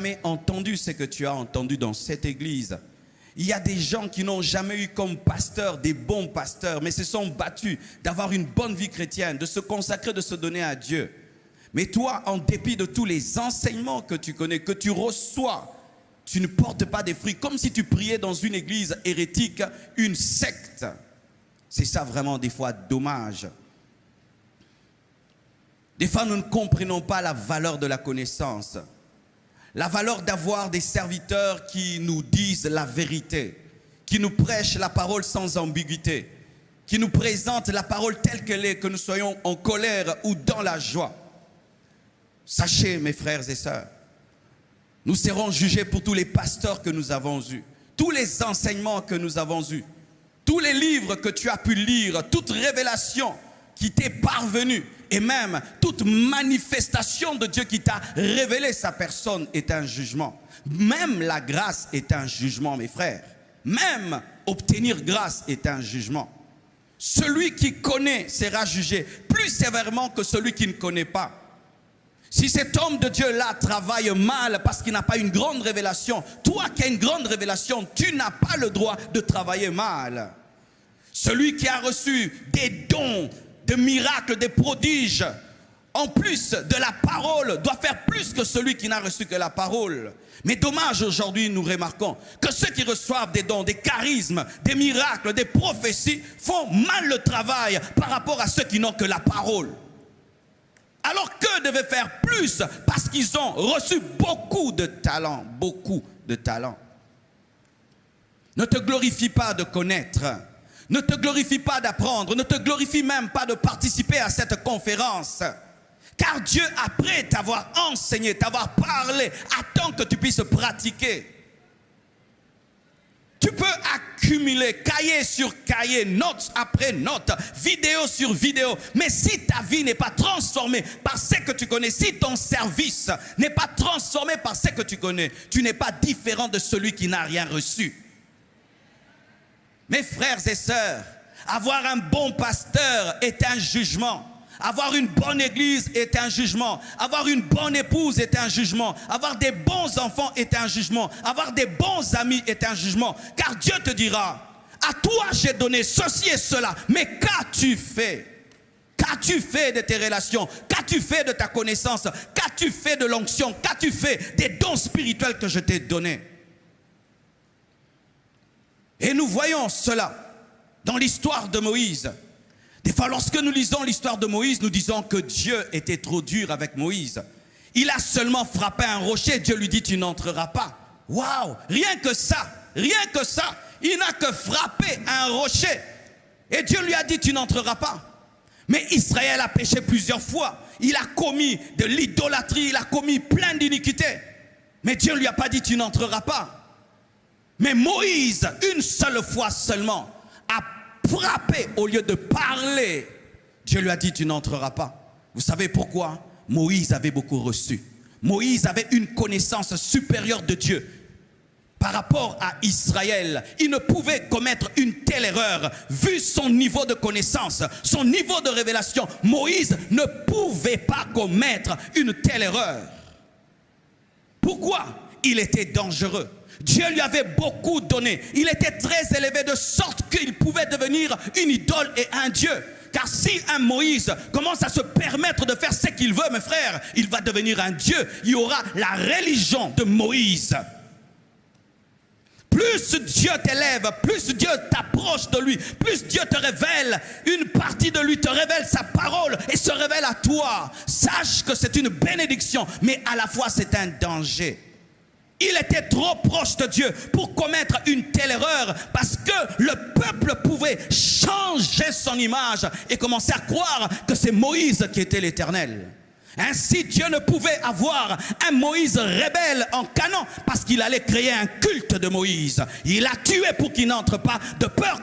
jamais entendu ce que tu as entendu dans cette église. Il y a des gens qui n'ont jamais eu comme pasteur des bons pasteurs, mais se sont battus d'avoir une bonne vie chrétienne, de se consacrer, de se donner à Dieu. Mais toi, en dépit de tous les enseignements que tu connais, que tu reçois, tu ne portes pas des fruits, comme si tu priais dans une église hérétique, une secte. C'est ça vraiment des fois dommage. Des fois, nous ne comprenons pas la valeur de la connaissance. La valeur d'avoir des serviteurs qui nous disent la vérité, qui nous prêchent la parole sans ambiguïté, qui nous présentent la parole telle qu'elle est, que nous soyons en colère ou dans la joie. Sachez, mes frères et sœurs, nous serons jugés pour tous les pasteurs que nous avons eus, tous les enseignements que nous avons eus, tous les livres que tu as pu lire, toute révélation qui t'est parvenue, et même toute manifestation de Dieu qui t'a révélé sa personne est un jugement. Même la grâce est un jugement, mes frères. Même obtenir grâce est un jugement. Celui qui connaît sera jugé plus sévèrement que celui qui ne connaît pas. Si cet homme de Dieu-là travaille mal parce qu'il n'a pas une grande révélation, toi qui as une grande révélation, tu n'as pas le droit de travailler mal. Celui qui a reçu des dons, des miracles, des prodiges, en plus de la parole, doit faire plus que celui qui n'a reçu que la parole. Mais dommage, aujourd'hui, nous remarquons que ceux qui reçoivent des dons, des charismes, des miracles, des prophéties, font mal le travail par rapport à ceux qui n'ont que la parole. Alors qu'eux devaient faire plus parce qu'ils ont reçu beaucoup de talents, beaucoup de talents. Ne te glorifie pas de connaître. Ne te glorifie pas d'apprendre, ne te glorifie même pas de participer à cette conférence. Car Dieu, après t'avoir enseigné, t'avoir parlé, attend que tu puisses pratiquer. Tu peux accumuler cahier sur cahier, notes après notes, vidéo sur vidéo. Mais si ta vie n'est pas transformée par ce que tu connais, si ton service n'est pas transformé par ce que tu connais, tu n'es pas différent de celui qui n'a rien reçu. Mes frères et sœurs, avoir un bon pasteur est un jugement. Avoir une bonne église est un jugement. Avoir une bonne épouse est un jugement. Avoir des bons enfants est un jugement. Avoir des bons amis est un jugement. Car Dieu te dira, à toi j'ai donné ceci et cela. Mais qu'as-tu fait? Qu'as-tu fait de tes relations? Qu'as-tu fait de ta connaissance? Qu'as-tu fait de l'onction? Qu'as-tu fait des dons spirituels que je t'ai donnés? Et nous voyons cela dans l'histoire de Moïse. Des fois, lorsque nous lisons l'histoire de Moïse, nous disons que Dieu était trop dur avec Moïse. Il a seulement frappé un rocher, Dieu lui dit « tu n'entreras pas ». Waouh! Rien que ça, il n'a que frappé un rocher. Et Dieu lui a dit « tu n'entreras pas ». Mais Israël a péché plusieurs fois. Il a commis de l'idolâtrie, il a commis plein d'iniquités. Mais Dieu ne lui a pas dit « tu n'entreras pas ». Mais Moïse, une seule fois seulement, a frappé au lieu de parler. Dieu lui a dit, tu n'entreras pas. Vous savez pourquoi? Moïse avait beaucoup reçu. Moïse avait une connaissance supérieure de Dieu. Par rapport à Israël, il ne pouvait commettre une telle erreur. Vu son niveau de connaissance, son niveau de révélation, Moïse ne pouvait pas commettre une telle erreur. Pourquoi? Il était dangereux. Dieu lui avait beaucoup donné. Il était très élevé de sorte qu'il pouvait devenir une idole et un Dieu. Car si un Moïse commence à se permettre de faire ce qu'il veut, mes frères, il va devenir un Dieu. Il y aura la religion de Moïse. Plus Dieu t'élève, plus Dieu t'approche de lui, plus Dieu te révèle, une partie de lui te révèle sa parole et se révèle à toi. Sache que c'est une bénédiction, mais à la fois c'est un danger. Il était trop proche de Dieu pour commettre une telle erreur parce que le peuple pouvait changer son image et commencer à croire que c'est Moïse qui était l'Éternel. Ainsi, Dieu ne pouvait avoir un Moïse rebelle en Canaan parce qu'il allait créer un culte de Moïse. Il a tué pour qu'il n'entre pas de peur